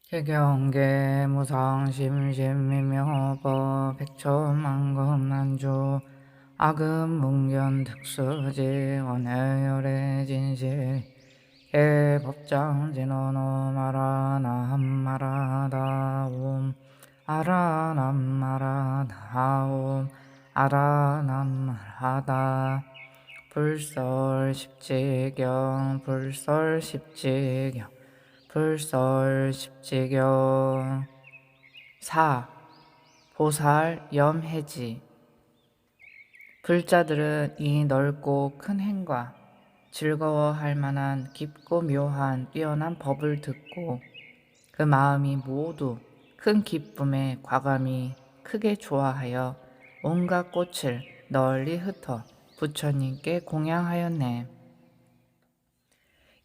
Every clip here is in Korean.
개경계 무상심심미묘법 백천만금난주 아금문견 특수지 원해열의 진실 개법장진언어 아라남마라다옴 아라남마라다옴 아라남마라다 불설십지경 불설십지경 불설십지경 4. 보살 염해지. 불자들은 이 넓고 큰 행과 즐거워할 만한 깊고 묘한 뛰어난 법을 듣고 그 마음이 모두 큰 기쁨에 과감히 크게 좋아하여 온갖 꽃을 널리 흩어 부처님께 공양하였네.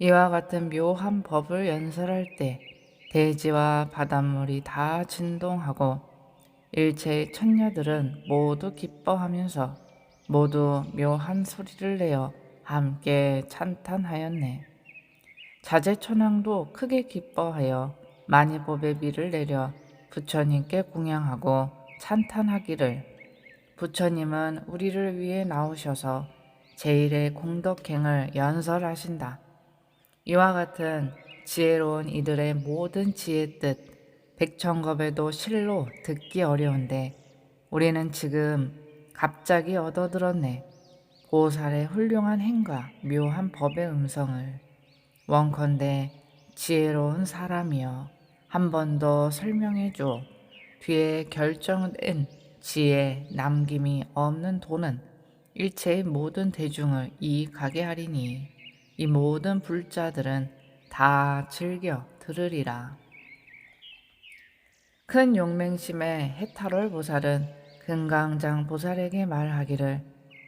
이와 같은 묘한 법을 연설할 때 대지와 바닷물이 다 진동하고 일체의 천녀들은 모두 기뻐하면서 모두 묘한 소리를 내어 함께 찬탄하였네. 자제천왕도 크게 기뻐하여 만이법의 비를 내려 부처님께 공양하고 찬탄하기를, 부처님은 우리를 위해 나오셔서 제일의 공덕행을 연설하신다. 이와 같은 지혜로운 이들의 모든 지혜 뜻 백천겁에도 실로 듣기 어려운데 우리는 지금 갑자기 얻어들었네. 보살의 훌륭한 행과 묘한 법의 음성을. 원컨대 지혜로운 사람이여, 한 번 더 설명해줘. 뒤에 결정된 지혜 남김이 없는 도는 일체의 모든 대중을 이익하게 하리니 이 모든 불자들은 다 즐겨 들으리라. 큰 용맹심의 해탈월 보살은 금강장 보살에게 말하기를,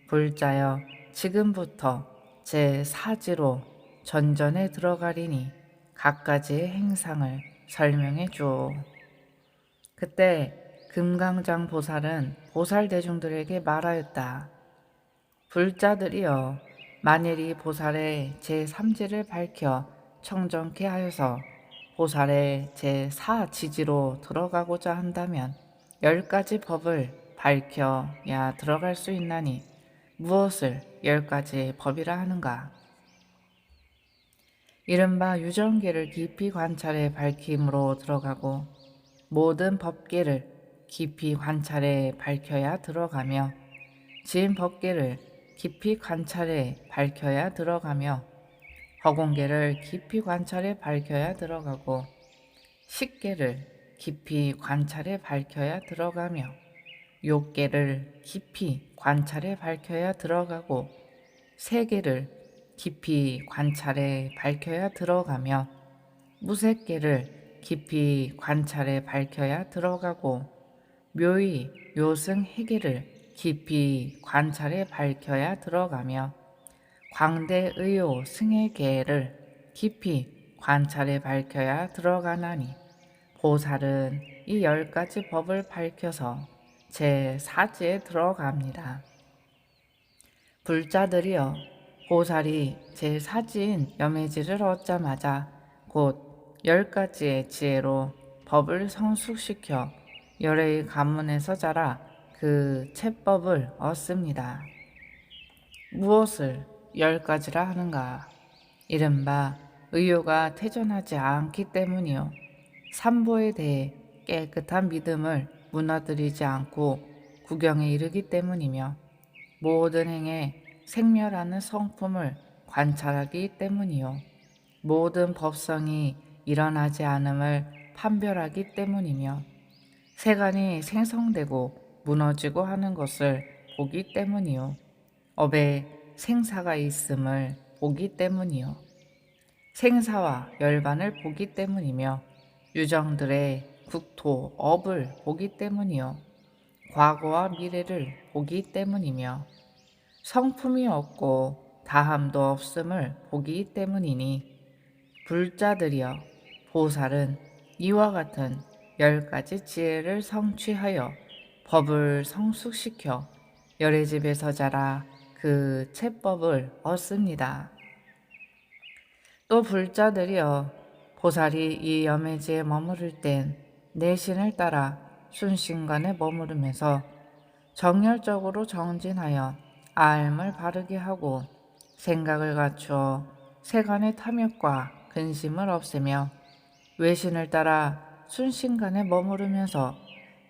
불자여 지금부터 제 사지로 전전에 들어가리니 각가지의 행상을 설명해 주오. 그때 금강장 보살은 보살 대중들에게 말하였다. 불자들이여, 만일 이 보살의 제3지를 밝혀 청정케 하여서 보살의 제4지지로 들어가고자 한다면 10가지 법을 밝혀야 들어갈 수 있나니 무엇을 10가지 법이라 하는가? 이른바 유정계를 깊이 관찰해 밝힘으로 들어가고 모든 법계를 깊이 관찰해 밝혀야 들어가며 지인법계를 깊이 관찰해 밝혀야 들어가며 허공계를 깊이 관찰해 밝혀야 들어가고 식계를 깊이 관찰해 밝혀야 들어가며 욕계를 깊이 관찰해 밝혀야 들어가고 세계를 깊이 관찰해 밝혀야 들어가며 무색계를 깊이 관찰해 밝혀야 들어가고 묘의 묘승 해계를 깊이 관찰해 밝혀야 들어가며 광대의요 승의 계를 깊이 관찰해 밝혀야 들어가나니 보살은 이 10가지 법을 밝혀서 제4지에 들어갑니다. 불자들이여, 보살이 제4지인 염해지를 얻자마자 곧 10가지의 지혜로 법을 성숙시켜 열의 가문에서 자라 그 채법을 얻습니다. 무엇을 10가지라 하는가? 이른바 의요가 태전하지 않기 때문이요, 삼보에 대해 깨끗한 믿음을 무너뜨리지 않고 구경에 이르기 때문이며 모든 행에 생멸하는 성품을 관찰하기 때문이요, 모든 법성이 일어나지 않음을 판별하기 때문이며 세간이 생성되고 무너지고 하는 것을 보기 때문이요, 업에 생사가 있음을 보기 때문이요, 생사와 열반을 보기 때문이며 유정들의 국토, 업을 보기 때문이요, 과거와 미래를 보기 때문이며 성품이 없고 다함도 없음을 보기 때문이니 불자들이여, 보살은 이와 같은 10가지 지혜를 성취하여 법을 성숙시켜 열의 집에서 자라 그 채법을 얻습니다. 또 불자들이여, 보살이 이 염해지에 머무를 땐 내신을 따라 순신간에 머무르면서 정열적으로 정진하여 알을 바르게 하고 생각을 갖추어 세간의 탐욕과 근심을 없애며 외신을 따라 순신간에 머무르면서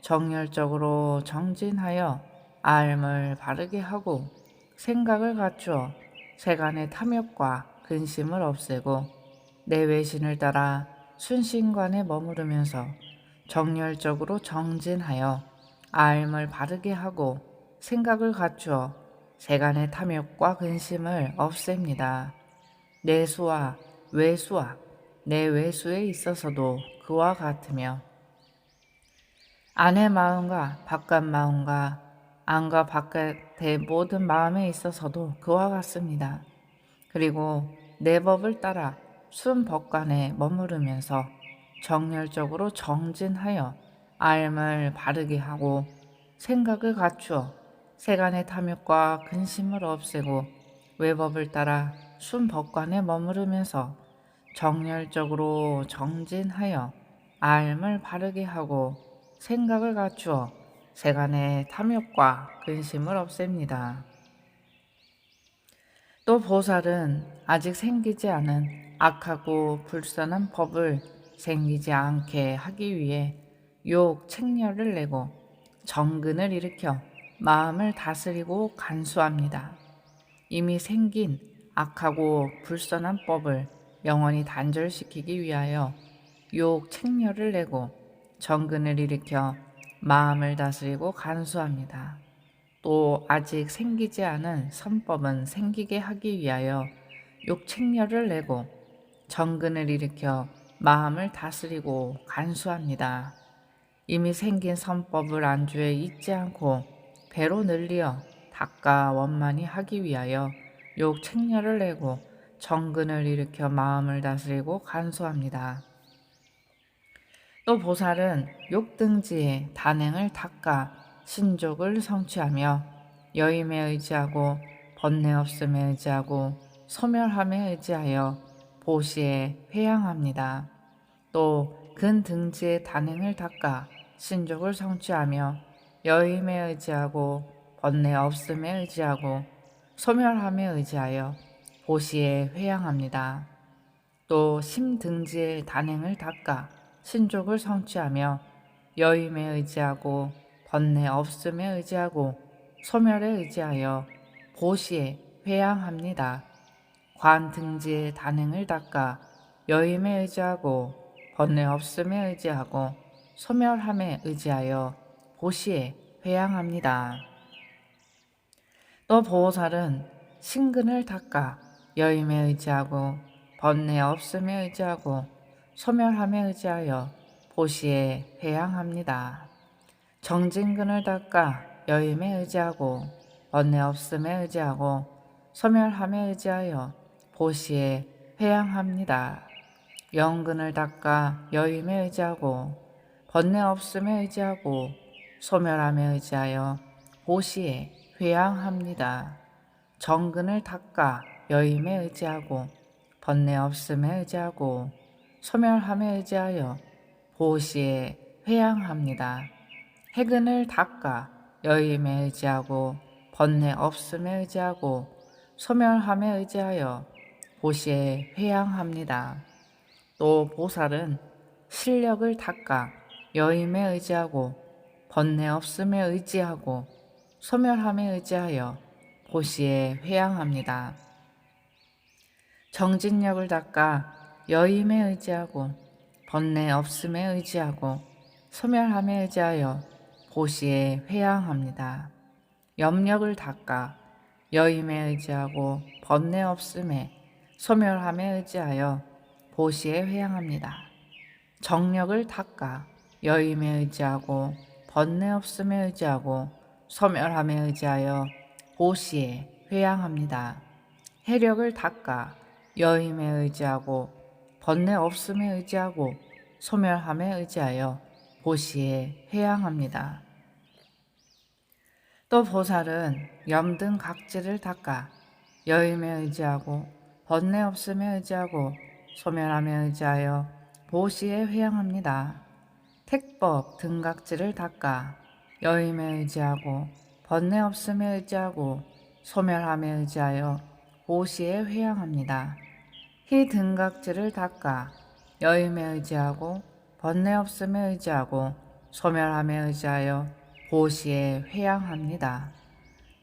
정열적으로 정진하여 알을 바르게 하고 생각을 갖추어 세간의 탐욕과 근심을 없애고 내 외신을 따라 순신간에 머무르면서 정열적으로 정진하여 알을 바르게 하고 생각을 갖추어 세간의 탐욕과 근심을 없앱니다. 내수와 외수와 내외수에 있어서도 그와 같으며 안의 마음과 바깥 마음과 안과 바깥의 모든 마음에 있어서도 그와 같습니다. 그리고 내 법을 따라 순법관에 머무르면서 정열적으로 정진하여 알을 바르게 하고 생각을 갖추어 세간의 탐욕과 근심을 없애고 외법을 따라 순법관에 머무르면서 정열적으로 정진하여 알을 바르게 하고 생각을 갖추어 세간의 탐욕과 근심을 없앱니다. 또 보살은 아직 생기지 않은 악하고 불선한 법을 생기지 않게 하기 위해 욕, 책렬을 내고 정근을 일으켜 마음을 다스리고 간수합니다. 이미 생긴 악하고 불선한 법을 영원히 단절시키기 위하여 욕, 책렬을 내고 정근을 일으켜 마음을 다스리고 간수합니다. 또 아직 생기지 않은 선법은 생기게 하기 위하여 욕책렬을 내고 정근을 일으켜 마음을 다스리고 간수합니다. 이미 생긴 선법을 안주에 잊지 않고 배로 늘리어 닦아 원만히 하기 위하여 욕책렬을 내고 정근을 일으켜 마음을 다스리고 간수합니다. 또 보살은 욕등지에 단행을 닦아 신족을 성취하며 여임에 의지하고 번뇌 없음에 의지하고 소멸함에 의지하여 보시에 회양합니다. 또 근등지에 단행을 닦아 신족을 성취하며 여임에 의지하고 번뇌 없음에 의지하고 소멸함에 의지하여 보시에 회양합니다. 또 심등지에 단행을 닦아 신족을 성취하며 여임에 의지하고 번뇌 없음에 의지하고 소멸에 의지하여 보시에 회양합니다. 관등지의 단행을 닦아 여임에 의지하고 번뇌 없음에 의지하고 소멸함에 의지하여 보시에 회양합니다. 또 보살은 신근을 닦아 여임에 의지하고 번뇌 없음에 의지하고 소멸함에 의지하여 보시에 회양합니다. 정진근을 닦아 여임에 의지하고 번뇌 없음에 의지하고 소멸함에 의지하여 보시에 회양합니다. 영근을 닦아 여임에 의지하고 번뇌 없음에 의지하고 소멸함에 의지하여 보시에 회양합니다. 정근을 닦아 여임에 의지하고 번뇌 없음에 의지하고 소멸함에 의지하여 보시에 회양합니다. 해근을 닦아 여임에 의지하고 번뇌 없음에 의지하고 소멸함에 의지하여 보시에 회양합니다. 또 보살은 실력을 닦아 여임에 의지하고 번뇌 없음에 의지하고 소멸함에 의지하여 보시에 회양합니다. 정진력을 닦아 여임에 의지하고 번뇌 없음에 의지하고 소멸함에 의지하여 보시에 회양합니다. 염력을 닦아 여임에 의지하고 번뇌 없음에 소멸함에 의지하여 보시에 회양합니다. 정력을 닦아 여임에 의지하고 번뇌 없음에 의지하고 소멸함에 의지하여 보시에 회양합니다. 해력을 닦아 여임에 의지하고 번뇌 없음에 의지하고 소멸함에 의지하여 보시에 회양합니다. 또 보살은 염등 각지를 닦아 여임에 의지하고 번뇌 없음에 의지하고 소멸함에 의지하여 보시에 회양합니다. 택법 등각지를 닦아 여임에 의지하고 번뇌 없음에 의지하고 소멸함에 의지하여 보시에 회양합니다. 희 등각지를 닦아 여임에 의지하고 번뇌 없음에 의지하고 소멸함에 의지하여 보시에 회양합니다.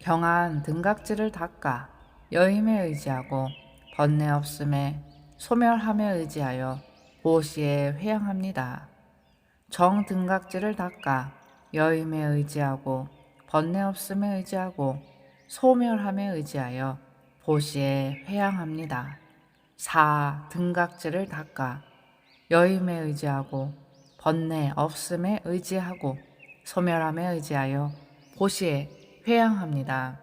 경한 등각지를 닦아 여임에 의지하고 번뇌 없음에 소멸함에 의지하여 보시에 회양합니다. 정 등각지를 닦아 여임에 의지하고 번뇌 없음에 의지하고 소멸함에 의지하여 보시에 회양합니다. 사 등각지를 닦아 여임에 의지하고 번뇌 없음에 의지하고 소멸함에 의지하여 보시에 회양합니다.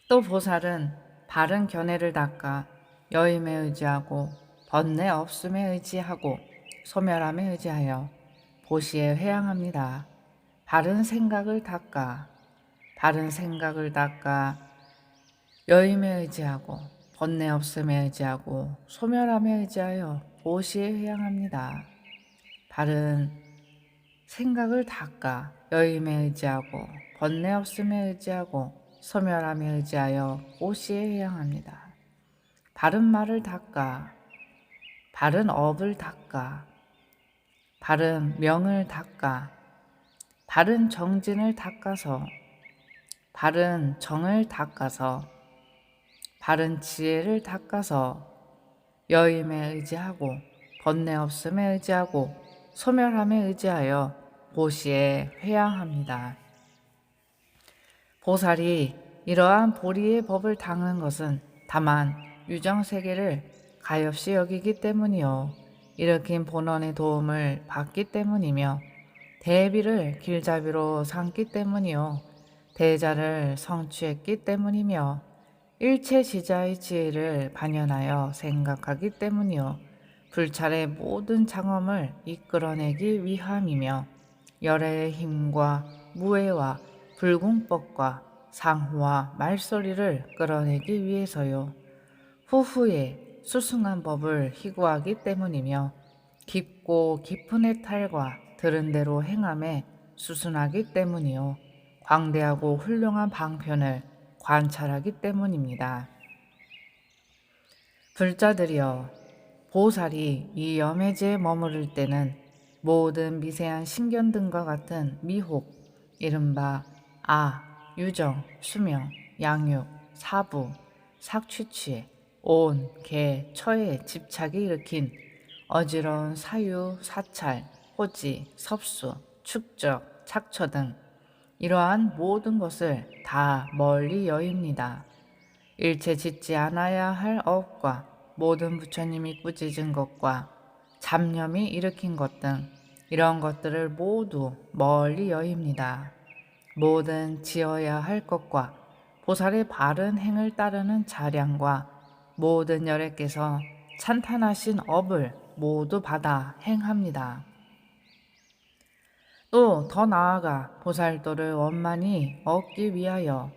또 보살은 바른 견해를 닦아 여임에 의지하고 번뇌 없음에 의지하고 소멸함에 의지하여 보시에 회양합니다. 바른 생각을 닦아 여임에 의지하고 번뇌 없음에 의지하고 소멸함에 의지하여 보시에 회양합니다. 바른 생각을 닦아 여임에 의지하고 번뇌 없음에 의지하고 소멸함에 의지하여 보시에 회양합니다. 바른 말을 닦아 바른 업을 닦아 바른 명을 닦아 바른 정진을 닦아서 바른 정을 닦아서 바른 지혜를 닦아서 여임에 의지하고 번뇌 없음에 의지하고 소멸함에 의지하여 보시에 회양합니다. 보살이 이러한 보리의 법을 닦는 것은 다만 유정세계를 가엾이 여기기 때문이요 일으킨 본원의 도움을 받기 때문이며 대비를 길잡이로 삼기 때문이요 대자를 성취했기 때문이며 일체지자의 지혜를 반연하여 생각하기 때문이요 불찰의 모든 장엄을 이끌어내기 위함이며 열애의 힘과 무애와 불공법과 상호와 말소리를 끌어내기 위해서요 후후에 수승한 법을 희구하기 때문이며 깊고 깊은 해탈과 들은 대로 행함에 수순하기 때문이요 광대하고 훌륭한 방편을 관찰하기 때문입니다. 불자들이여 보살이 이 염해지에 머무를 때는 모든 미세한 신견 등과 같은 미혹 이른바 유정, 수명, 양육, 사부, 삭취취, 온, 개, 처에 집착이 일으킨 어지러운 사유, 사찰, 호지, 섭수, 축적, 착처 등 이러한 모든 것을 다 멀리 여입니다. 일체 짓지 않아야 할 업과 모든 부처님이 꾸짖은 것과 잡념이 일으킨 것 등 이런 것들을 모두 멀리 여입니다. 모든 지어야 할 것과 보살의 바른 행을 따르는 자량과 모든 열애께서 찬탄하신 업을 모두 받아 행합니다. 또 더 나아가 보살도를 원만히 얻기 위하여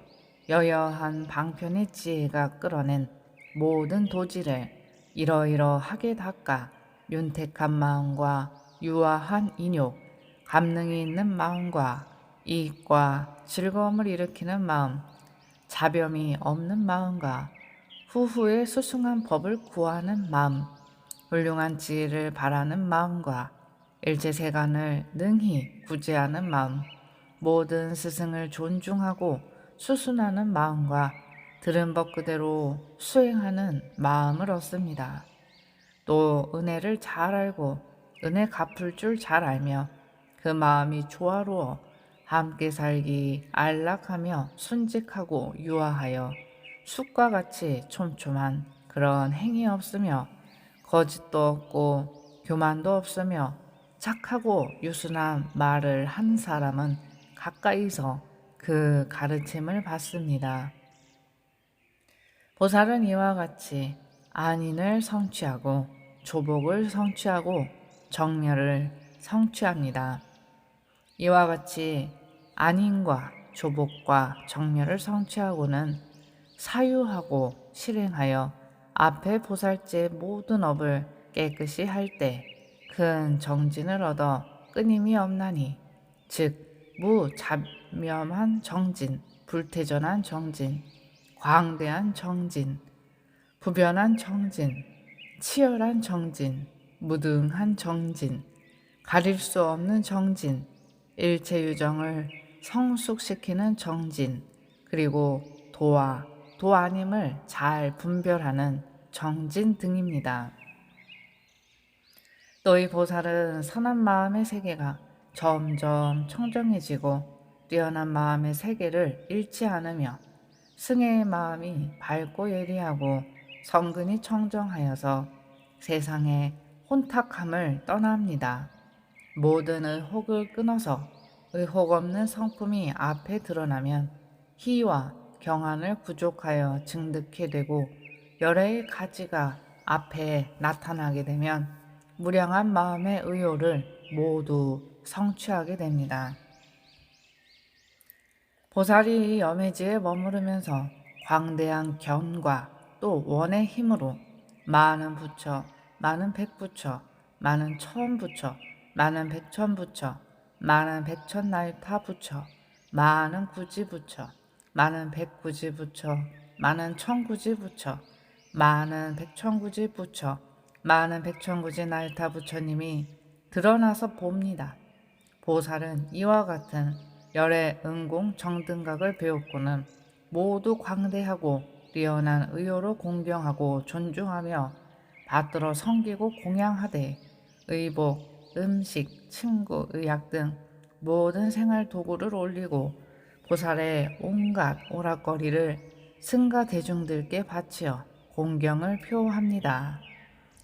여여한 방편의 지혜가 끌어낸 모든 도지를 이러이러하게 닦아 윤택한 마음과 유아한 인욕, 감능이 있는 마음과 이익과 즐거움을 일으키는 마음, 자범이 없는 마음과 후후에 수승한 법을 구하는 마음, 훌륭한 지혜를 바라는 마음과 일체세간을 능히 구제하는 마음, 모든 스승을 존중하고 수순하는 마음과 들은 법 그대로 수행하는 마음을 얻습니다. 또 은혜를 잘 알고 은혜 갚을 줄 잘 알며 그 마음이 조화로워 함께 살기 안락하며 순직하고 유아하여 숲과 같이 촘촘한 그런 행위 없으며 거짓도 없고 교만도 없으며 착하고 유순한 말을 한 사람은 가까이서 그 가르침을 받습니다. 보살은 이와 같이 안인을 성취하고 조복을 성취하고 정렬을 성취합니다. 이와 같이 안인과 조복과 정렬을 성취하고는 사유하고 실행하여 앞에 보살제의 모든 업을 깨끗이 할 때 큰 정진을 얻어 끊임이 없나니 즉 무잡념한 정진, 불태전한 정진, 광대한 정진, 부변한 정진, 치열한 정진, 무등한 정진, 가릴 수 없는 정진, 일체 유정을 성숙시키는 정진, 그리고 도와 도 아님을 잘 분별하는 정진 등입니다. 또 이 보살은 선한 마음의 세계가 점점 청정해지고 뛰어난 마음의 세계를 잃지 않으며 승애의 마음이 밝고 예리하고 성근이 청정하여서 세상의 혼탁함을 떠납니다. 모든 의혹을 끊어서 의혹 없는 성품이 앞에 드러나면 희와 경안을 부족하여 증득해 되고 열애의 가지가 앞에 나타나게 되면 무량한 마음의 의욕을 모두 성취하게 됩니다. 보살이 이 염해지에 머무르면서 광대한 견과 또 원의 힘으로 많은 부처, 많은 백부처, 많은 천부처, 많은 백천부처, 많은 백천나유타 부처, 많은 구지부처, 많은 백구지부처, 많은 천구지부처, 많은 백천구지부처, 많은 백천구지 나유타 부처님이 드러나서 봅니다. 보살은 이와 같은 열의 응공 정등각을 배웠고는 모두 광대하고 뛰어난 의요로 공경하고 존중하며 받들어 섬기고 공양하되 의복, 음식, 친구, 의약 등 모든 생활 도구를 올리고 보살의 온갖 오락거리를 승가 대중들께 바치어 공경을 표합니다.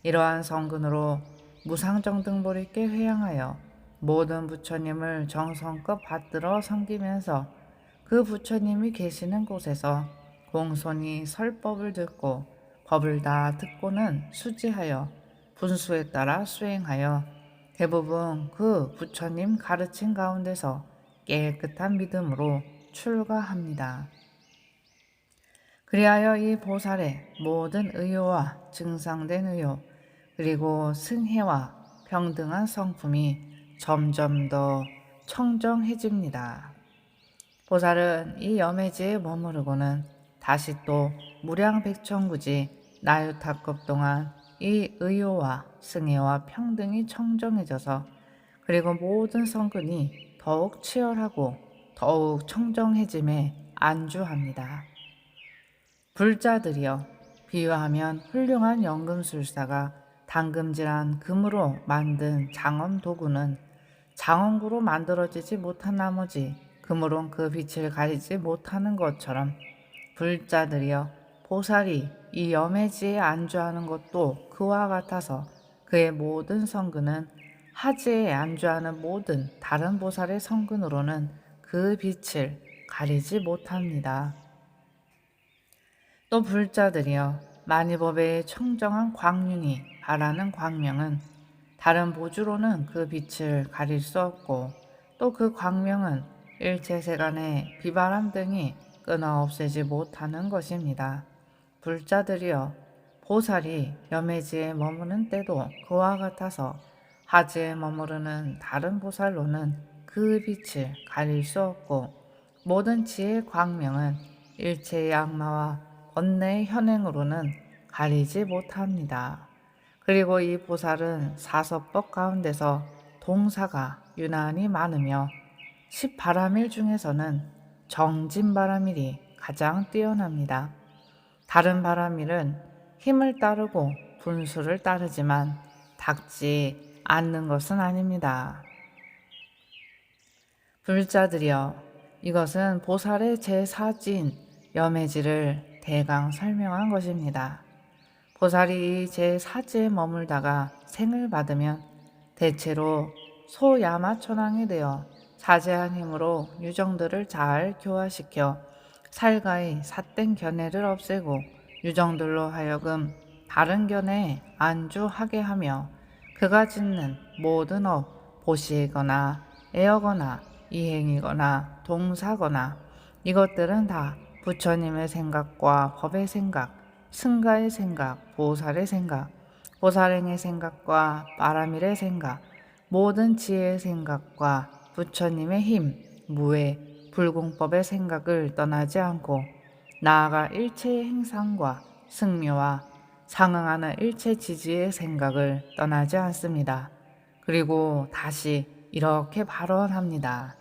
이러한 성근으로 무상정등보리께 회양하여 모든 부처님을 정성껏 받들어 섬기면서 그 부처님이 계시는 곳에서 공손히 설법을 듣고 법을 다 듣고는 수지하여 분수에 따라 수행하여 대부분 그 부처님 가르친 가운데서 깨끗한 믿음으로 출가합니다. 그리하여 이 보살의 모든 의요와 증상된 의요 그리고 승혜와 평등한 성품이 점점 더 청정해집니다. 보살은 이 염해지에 머무르고는 다시 또 무량백천구지 나유타급 동안 이 의요와 승혜와 평등이 청정해져서 그리고 모든 성근이 더욱 치열하고 더욱 청정해짐에 안주합니다. 불자들이여 비유하면 훌륭한 연금술사가 당금질한 금으로 만든 장엄 도구는 장엄구로 만들어지지 못한 나머지 금으론 그 빛을 가리지 못하는 것처럼 불자들이여 보살이 이 염해지에 안주하는 것도 그와 같아서 그의 모든 성근은 하지에 안주하는 모든 다른 보살의 성근으로는 그 빛을 가리지 못합니다. 또 불자들이여 만이법의 청정한 광륜이 바라는 광명은 다른 보주로는 그 빛을 가릴 수 없고 또 그 광명은 일체 세간의 비바람 등이 끊어 없애지 못하는 것입니다. 불자들이여 보살이 염해지에 머무는 때도 그와 같아서 하지에 머무르는 다른 보살로는 그 빛을 가릴 수 없고 모든 지혜의 광명은 일체의 악마와 번뇌의 현행으로는 가리지 못합니다. 그리고 이 보살은 사서법 가운데서 동사가 유난히 많으며 10바람일 중에서는 정진바람일이 가장 뛰어납니다. 다른 바람일은 힘을 따르고 분수를 따르지만 닦지 않는 것은 아닙니다. 불자들이여 이것은 보살의 제4지인 염해지를 대강 설명한 것입니다. 보살이 제4지에 머물다가 생을 받으면 대체로 소야마천왕이 되어 자제한 힘으로 유정들을 잘 교화시켜 살가의 삿된 견해를 없애고 유정들로 하여금 다른 견해에 안주하게 하며 그가 짓는 모든 업, 보시거나 애어거나 이행이거나 동사거나 이것들은 다 부처님의 생각과 법의 생각, 승가의 생각, 보살의 생각, 보살행의 생각과 바라밀의 생각, 모든 지혜의 생각과 부처님의 힘, 무해, 불공법의 생각을 떠나지 않고 나아가 일체의 행상과 승묘와 상응하는 일체 지지의 생각을 떠나지 않습니다. 그리고 다시 이렇게 발언합니다.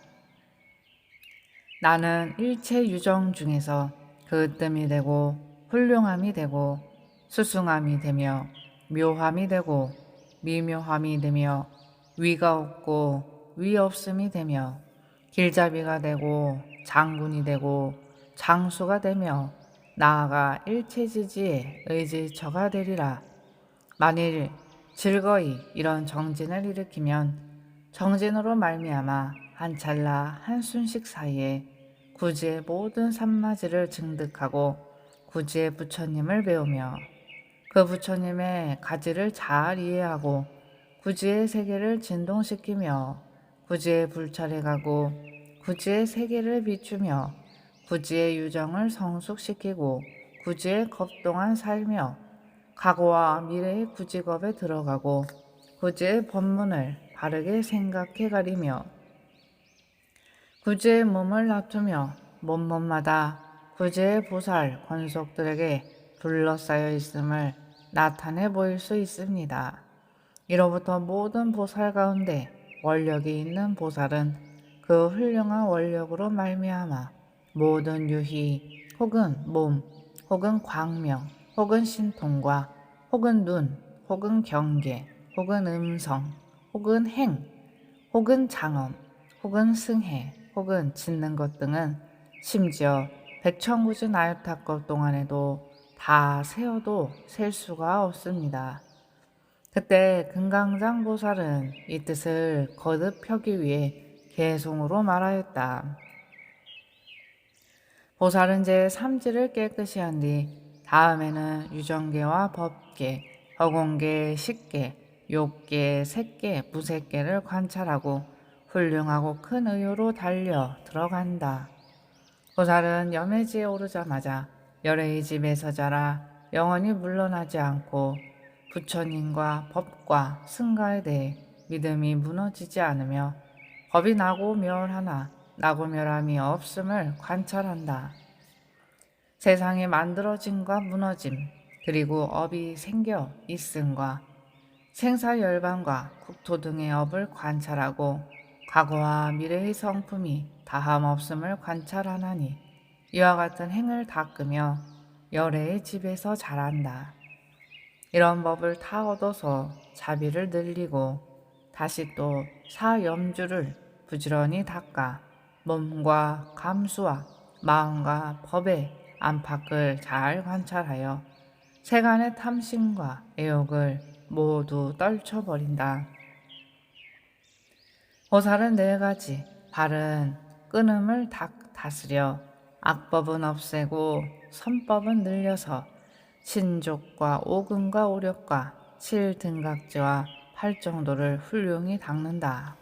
나는 일체 유정 중에서 그 뜸이 되고 훌륭함이 되고 수승함이 되며 묘함이 되고 미묘함이 되며 위가 없고 위 없음이 되며 길잡이가 되고 장군이 되고 장수가 되며 나아가 일체지지의 의지처가 되리라. 만일 즐거이 이런 정진을 일으키면 정진으로 말미암아 한 찰나 한순식 사이에 구지의 모든 산마지를 증득하고 구지의 부처님을 배우며 그 부처님의 가지를 잘 이해하고 구지의 세계를 진동시키며 구지의 불찰에 가고 구지의 세계를 비추며 구지의 유정을 성숙시키고 구지의 겁동안 살며 과거와 미래의 구직업에 들어가고 구지의 법문을 바르게 생각해 가리며 구지의 몸을 놔두며 몸마다 구지의 보살 권속들에게 둘러싸여 있음을 나타내 보일 수 있습니다. 이로부터 모든 보살 가운데 원력이 있는 보살은 그 훌륭한 원력으로 말미암아 모든 유희 혹은 몸 혹은 광명 혹은 신통과 혹은 눈 혹은 경계 혹은 음성 혹은 행 혹은 장엄 혹은 승해 혹은 짓는 것 등은 심지어 백천구지 나유타급 동안에도 다 세어도 셀 수가 없습니다. 그때 금강장 보살은 이 뜻을 거듭 펴기 위해 개송으로 말하였다. 보살은 제 삼지를 깨끗이 한 뒤 다음에는 유정계와 법계, 허공계, 식계, 욕계, 색계, 무색계를 관찰하고 훌륭하고 큰 의유로 달려 들어간다. 보살은 염해지에 오르자마자 열애의 집에서 자라 영원히 물러나지 않고 부처님과 법과 승가에 대해 믿음이 무너지지 않으며 법이 나고 멸하나 나고 멸함이 없음을 관찰한다. 세상의 만들어짐과 무너짐, 그리고 업이 생겨 있음과 생사열반과 국토 등의 업을 관찰하고 과거와 미래의 성품이 다함 없음을 관찰하나니 이와 같은 행을 닦으며 열애의 집에서 자란다. 이런 법을 다 얻어서 자비를 늘리고 다시 또 사염주를 부지런히 닦아 몸과 감수와 마음과 법의 안팎을 잘 관찰하여 세간의 탐심과 애욕을 모두 떨쳐버린다. 보살은 네 가지 바른 끊음을 다스려 악법은 없애고 선법은 늘려서 신족과 오금과 오력과 칠등각지와 팔정도를 훌륭히 닦는다.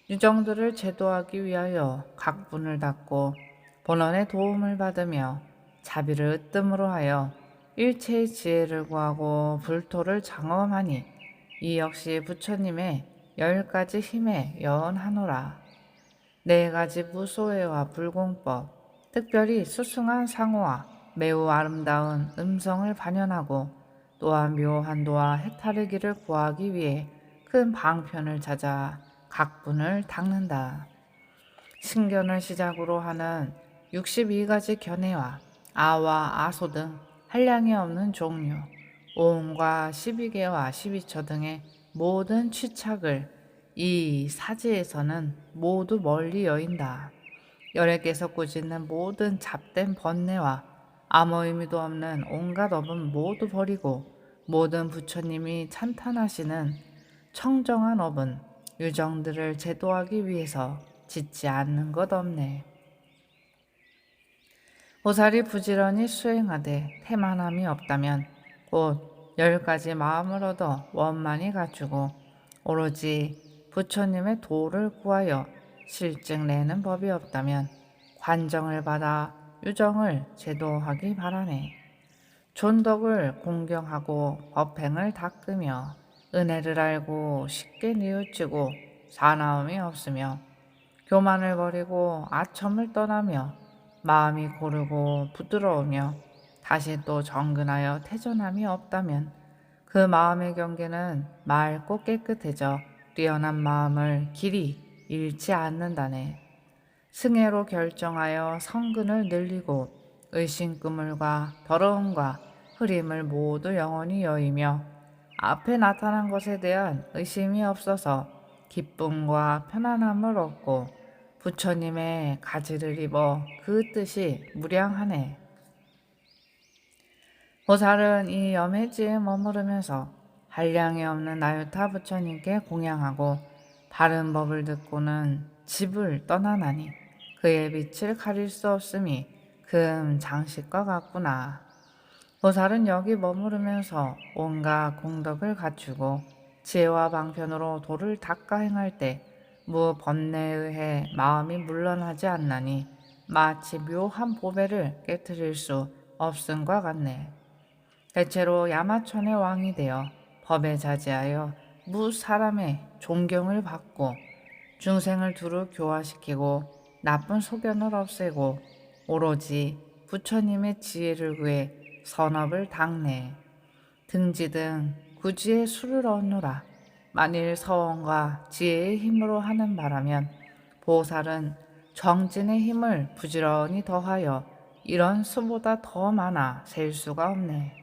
유정들을 제도하기 위하여 각분을 닦고 본원의 도움을 받으며 자비를 으뜸으로 하여 일체의 지혜를 구하고 불토를 장엄하니 이 역시 부처님의 10가지 힘에 여언하노라. 4가지 무소회와 불공법, 특별히 수승한 상호와 매우 아름다운 음성을 반연하고 또한 묘한 도와 해탈의기를 구하기 위해 큰 방편을 찾아 각분을 닦는다. 신견을 시작으로 하는 62가지 견해와 아와 아소 등 한량이 없는 종류, 오음과 12개와 12처 등의 모든 취착을 이 사지에서는 모두 멀리 여인다. 열애께서 꾸짖는 모든 잡된 번뇌와 아무 의미도 없는 온갖 업은 모두 버리고 모든 부처님이 찬탄하시는 청정한 업은 유정들을 제도하기 위해서 짓지 않는 것 없네. 보살이 부지런히 수행하되 태만함이 없다면 곧 10가지 마음을 얻어 원만히 갖추고 오로지 부처님의 도를 구하여 실증 내는 법이 없다면 관정을 받아 유정을 제도하기 바라네. 존덕을 공경하고 법행을 닦으며 은혜를 알고 쉽게 뉘우치고 사나움이 없으며 교만을 버리고 아첨을 떠나며 마음이 고르고 부드러우며 다시 또 정근하여 태전함이 없다면 그 마음의 경계는 맑고 깨끗해져 뛰어난 마음을 길이 잃지 않는다네. 승애로 결정하여 성근을 늘리고 의심그물과 더러움과 흐림을 모두 영원히 여이며 앞에 나타난 것에 대한 의심이 없어서 기쁨과 편안함을 얻고 부처님의 가지를 입어 그 뜻이 무량하네. 보살은 이 염해지에 머무르면서 한량이 없는 나유타 부처님께 공양하고 바른 법을 듣고는 집을 떠나나니 그의 빛을 가릴 수 없음이 금 장식과 같구나. 보살은 여기 머무르면서 온갖 공덕을 갖추고 지혜와 방편으로 도를 닦아 행할 때 무번뇌에 의해 마음이 물러나지 않나니 마치 묘한 보배를 깨뜨릴 수 없음과 같네. 대체로 야마천의 왕이 되어 법에 자제하여 무사람의 존경을 받고 중생을 두루 교화시키고 나쁜 소견을 없애고 오로지 부처님의 지혜를 구해 선업을 닦네. 등지 등 구지의 수를 얻노라. 만일 서원과 지혜의 힘으로 하는 바라면 보살은 정진의 힘을 부지런히 더하여 이런 수보다 더 많아 셀 수가 없네.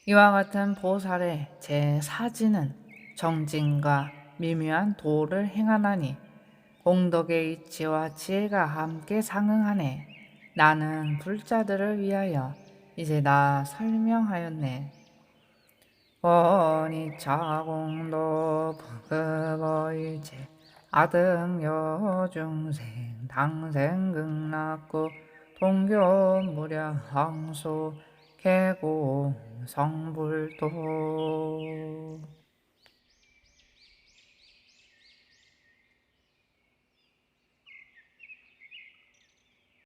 이와 같은 보살의 제4지는 정진과 미묘한 도를 행하나니 공덕의 이치와 지혜가 함께 상응하네. 나는 불자들을 위하여 이제 다 설명하였네. 원이차 공덕 극어일체 아등여 중생 당생 극락구 동교 무량 항소 개공 성불도